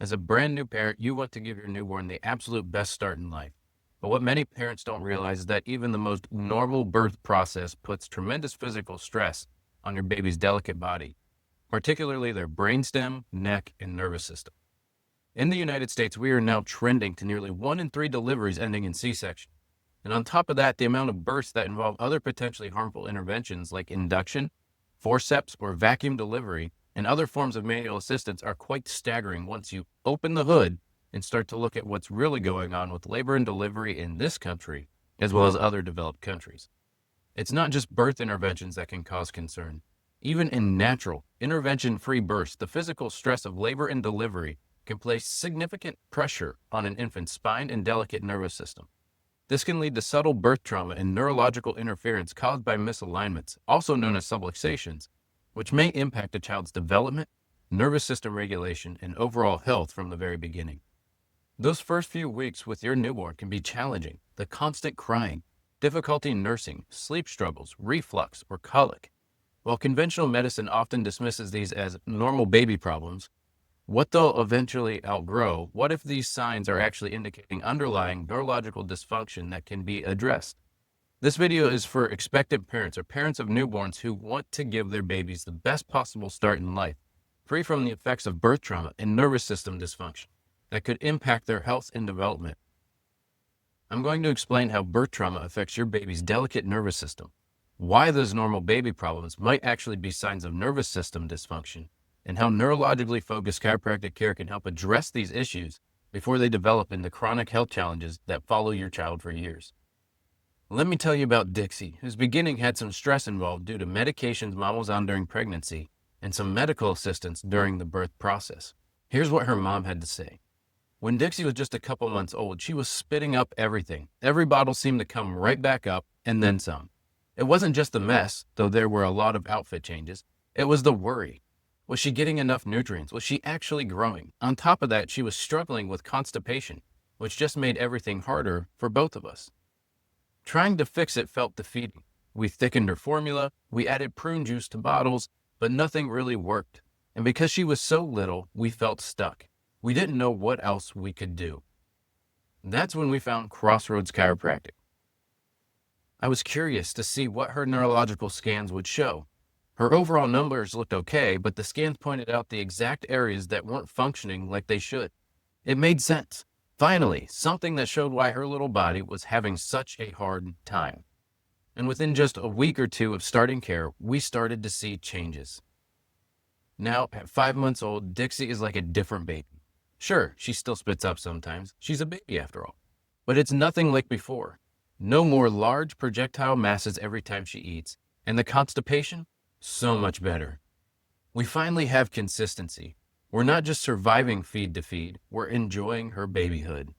As a brand new parent, you want to give your newborn the absolute best start in life. But what many parents don't realize is that even the most normal birth process puts tremendous physical stress on your baby's delicate body, particularly their brainstem, neck, and nervous system. In the United States, we are now trending to nearly 1 in 3 deliveries ending in C-section. And on top of that, the amount of births that involve other potentially harmful interventions like induction, forceps, or vacuum delivery, and other forms of manual assistance are quite staggering once you open the hood and start to look at what's really going on with labor and delivery in this country, as well as other developed countries. It's not just birth interventions that can cause concern. Even in natural, intervention-free births, the physical stress of labor and delivery can place significant pressure on an infant's spine and delicate nervous system. This can lead to subtle birth trauma and neurological interference caused by misalignments, also known as subluxations, which may impact a child's development, nervous system regulation, and overall health from the very beginning. Those first few weeks with your newborn can be challenging. The constant crying, difficulty nursing, sleep struggles, reflux, or colic. While conventional medicine often dismisses these as normal baby problems, what they'll eventually outgrow, what if these signs are actually indicating underlying neurological dysfunction that can be addressed? This video is for expectant parents or parents of newborns who want to give their babies the best possible start in life, free from the effects of birth trauma and nervous system dysfunction that could impact their health and development. I'm going to explain how birth trauma affects your baby's delicate nervous system, why those normal baby problems might actually be signs of nervous system dysfunction, and how neurologically focused chiropractic care can help address these issues before they develop into chronic health challenges that follow your child for years. Let me tell you about Dixie, whose beginning had some stress involved due to medications mom was on during pregnancy and some medical assistance during the birth process. Here's what her mom had to say. When Dixie was just a couple months old, she was spitting up everything. Every bottle seemed to come right back up and then some. It wasn't just the mess, though there were a lot of outfit changes. It was the worry. Was she getting enough nutrients? Was she actually growing? On top of that, she was struggling with constipation, which just made everything harder for both of us. Trying to fix it felt defeating. We thickened her formula, we added prune juice to bottles, but nothing really worked. And because she was so little, we felt stuck. We didn't know what else we could do. That's when we found Crossroads Chiropractic. I was curious to see what her neurological scans would show. Her overall numbers looked okay, but the scans pointed out the exact areas that weren't functioning like they should. It made sense. Finally, something that showed why her little body was having such a hard time. And within just a week or two of starting care, we started to see changes. Now, at 5 months old, Dixie is like a different baby. Sure, she still spits up sometimes. She's a baby after all. But it's nothing like before. No more large projectile masses every time she eats. And the constipation? So much better. We finally have consistency. We're not just surviving feed to feed, we're enjoying her babyhood.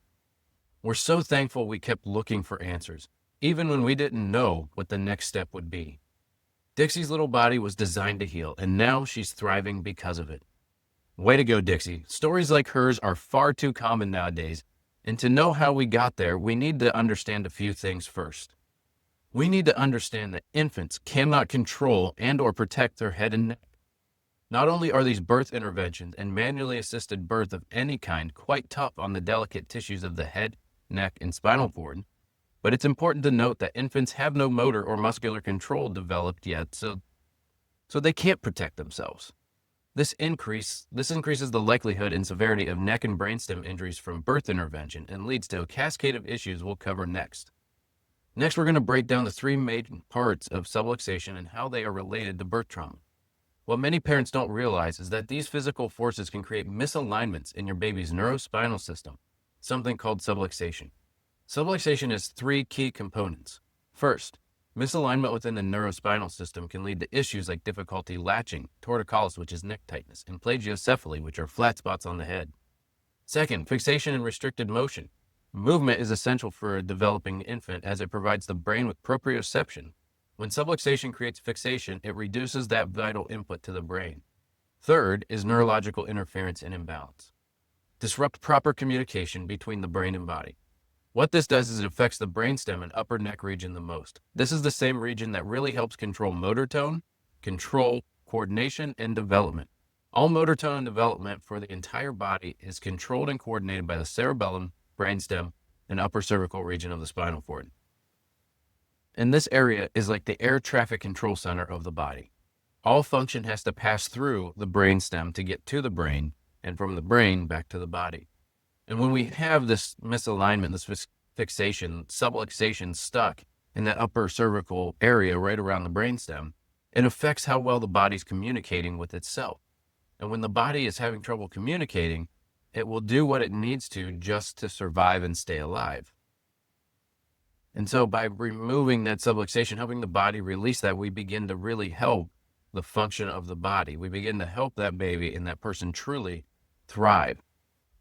We're so thankful we kept looking for answers, even when we didn't know what the next step would be. Dixie's little body was designed to heal, and now she's thriving because of it. Way to go, Dixie. Stories like hers are far too common nowadays, and to know how we got there, we need to understand a few things first. We need to understand that infants cannot control and or protect their head and neck. Not only are these birth interventions and manually assisted birth of any kind quite tough on the delicate tissues of the head, neck, and spinal cord, but it's important to note that infants have no motor or muscular control developed yet, so they can't protect themselves. This increases the likelihood and severity of neck and brainstem injuries from birth intervention and leads to a cascade of issues we'll cover next. Next, we're going to break down the 3 main parts of subluxation and how they are related to birth trauma. What many parents don't realize is that these physical forces can create misalignments in your baby's neurospinal system, something called subluxation. Subluxation has 3 key components. First, misalignment within the neurospinal system can lead to issues like difficulty latching, torticollis, which is neck tightness, and plagiocephaly, which are flat spots on the head. Second, fixation and restricted motion. Movement is essential for a developing infant as it provides the brain with proprioception. When subluxation creates fixation, it reduces that vital input to the brain. Third is neurological interference and imbalance. Disrupt proper communication between the brain and body. What this does is it affects the brainstem and upper neck region the most. This is the same region that really helps control motor tone, control, coordination, and development. All motor tone and development for the entire body is controlled and coordinated by the cerebellum, brainstem, and upper cervical region of the spinal cord. And this area is like the air traffic control center of the body. All function has to pass through the brainstem to get to the brain, and from the brain back to the body. And when we have this misalignment, this fixation, subluxation stuck in that upper cervical area right around the brainstem, it affects how well the body's communicating with itself. And when the body is having trouble communicating, it will do what it needs to just to survive and stay alive. And so by removing that subluxation, helping the body release that, we begin to really help the function of the body. We begin to help that baby and that person truly thrive.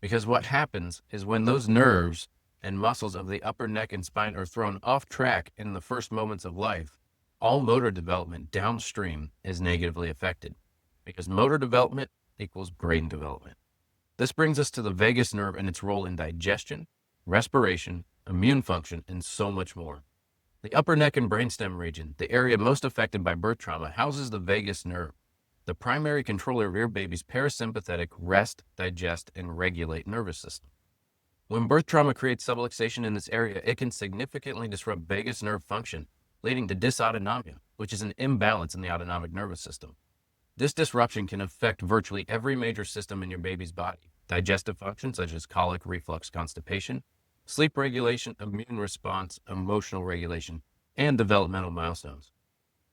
Because what happens is when those nerves and muscles of the upper neck and spine are thrown off track in the first moments of life, all motor development downstream is negatively affected. Because motor development equals brain development. This brings us to the vagus nerve and its role in digestion, respiration, immune function, and so much more. The upper neck and brainstem region, the area most affected by birth trauma, houses the vagus nerve, the primary controller of your baby's parasympathetic rest, digest, and regulate nervous system. When birth trauma creates subluxation in this area, it can significantly disrupt vagus nerve function, leading to dysautonomia, which is an imbalance in the autonomic nervous system. This disruption can affect virtually every major system in your baby's body: digestive function, such as colic, reflux, constipation, sleep regulation, immune response, emotional regulation, and developmental milestones.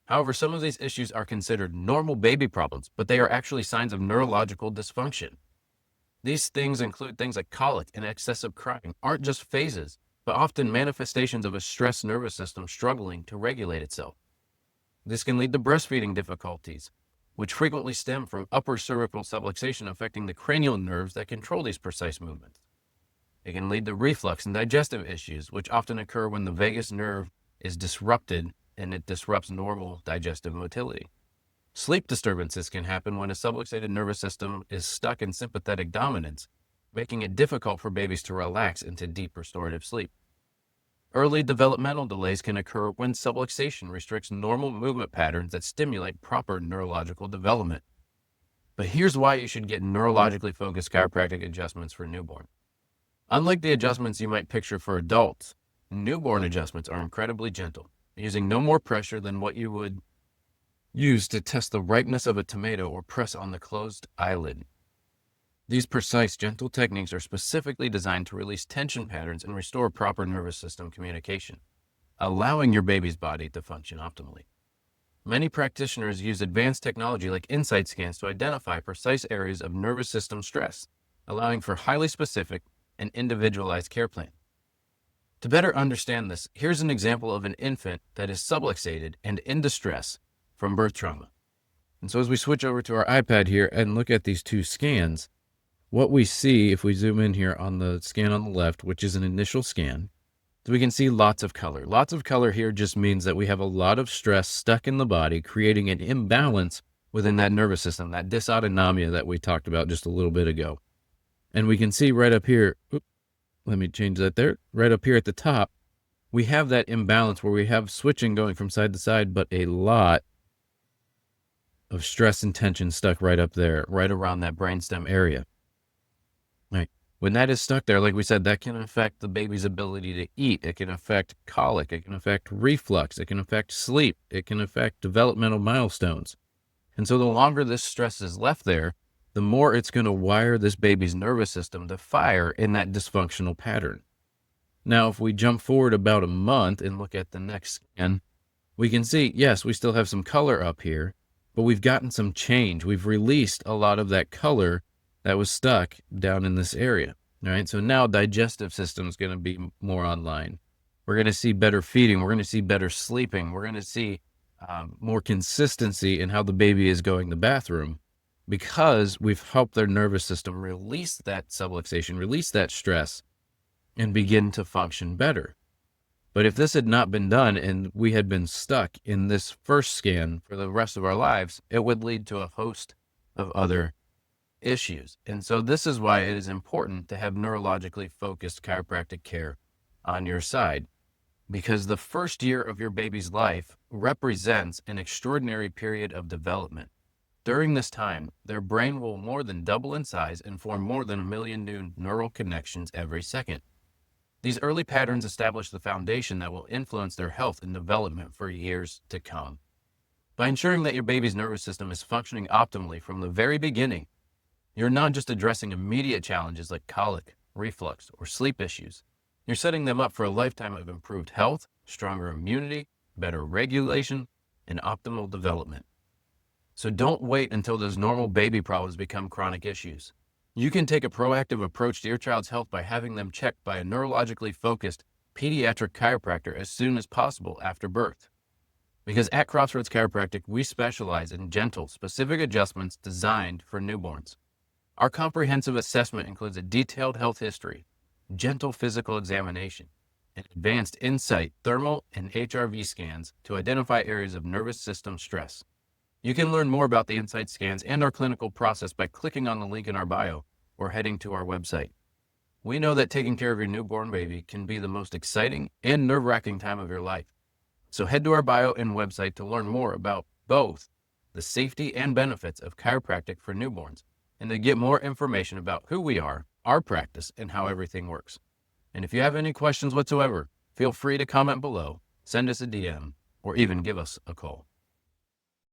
However, some of these issues are considered normal baby problems, but they are actually signs of neurological dysfunction. These things include things like colic and excessive crying aren't just phases, but often manifestations of a stressed nervous system struggling to regulate itself. This can lead to breastfeeding difficulties, which frequently stem from upper cervical subluxation affecting the cranial nerves that control these precise movements. It can lead to reflux and digestive issues, which often occur when the vagus nerve is disrupted and it disrupts normal digestive motility. Sleep disturbances can happen when a subluxated nervous system is stuck in sympathetic dominance, making it difficult for babies to relax into deep restorative sleep. Early developmental delays can occur when subluxation restricts normal movement patterns that stimulate proper neurological development. But here's why you should get neurologically focused chiropractic adjustments for newborn. Unlike the adjustments you might picture for adults, newborn adjustments are incredibly gentle, using no more pressure than what you would use to test the ripeness of a tomato or press on the closed eyelid. These precise, gentle techniques are specifically designed to release tension patterns and restore proper nervous system communication, allowing your baby's body to function optimally. Many practitioners use advanced technology like insight scans to identify precise areas of nervous system stress, allowing for highly specific and individualized care plan. To better understand this, here's an example of an infant that is subluxated and in distress from birth trauma. And so as we switch over to our iPad here and look at these two scans, what we see, if we zoom in here on the scan on the left, which is an initial scan, so we can see lots of color. Lots of color here just means that we have a lot of stress stuck in the body, creating an imbalance within that nervous system, that dysautonomia that we talked about just a little bit ago. And we can see right up here, let me change that there, right up here at the top, we have that imbalance where we have switching going from side to side, but a lot of stress and tension stuck right up there, right around that brainstem area. Right. When that is stuck there, like we said, that can affect the baby's ability to eat. It can affect colic. It can affect reflux. It can affect sleep. It can affect developmental milestones. And so the longer this stress is left there, the more it's going to wire this baby's nervous system to fire in that dysfunctional pattern. Now, if we jump forward about a month and look at the next scan, we can see, yes, we still have some color up here, but we've gotten some change. We've released a lot of that color that was stuck down in this area. All right. So now digestive system is going to be more online. We're going to see better feeding. We're going to see better sleeping. We're going to see more consistency in how the baby is going to the bathroom, because we've helped their nervous system release that subluxation, release that stress, and begin to function better. But if this had not been done and we had been stuck in this first scan for the rest of our lives, it would lead to a host of other issues. And so this is why it is important to have neurologically focused chiropractic care on your side, because the first year of your baby's life represents an extraordinary period of development. During this time, their brain will more than double in size and form more than 1 million new neural connections every second. These early patterns establish the foundation that will influence their health and development for years to come. By ensuring that your baby's nervous system is functioning optimally from the very beginning, you're not just addressing immediate challenges like colic, reflux, or sleep issues. You're setting them up for a lifetime of improved health, stronger immunity, better regulation, and optimal development. So don't wait until those normal baby problems become chronic issues. You can take a proactive approach to your child's health by having them checked by a neurologically focused pediatric chiropractor as soon as possible after birth. Because at Crossroads Chiropractic, we specialize in gentle, specific adjustments designed for newborns. Our comprehensive assessment includes a detailed health history, gentle physical examination, and advanced insight, thermal, and HRV scans to identify areas of nervous system stress. You can learn more about the insight scans and our clinical process by clicking on the link in our bio or heading to our website. We know that taking care of your newborn baby can be the most exciting and nerve-wracking time of your life. So head to our bio and website to learn more about both the safety and benefits of chiropractic for newborns, and to get more information about who we are, our practice, and how everything works. And if you have any questions whatsoever, feel free to comment below, send us a DM, or even give us a call.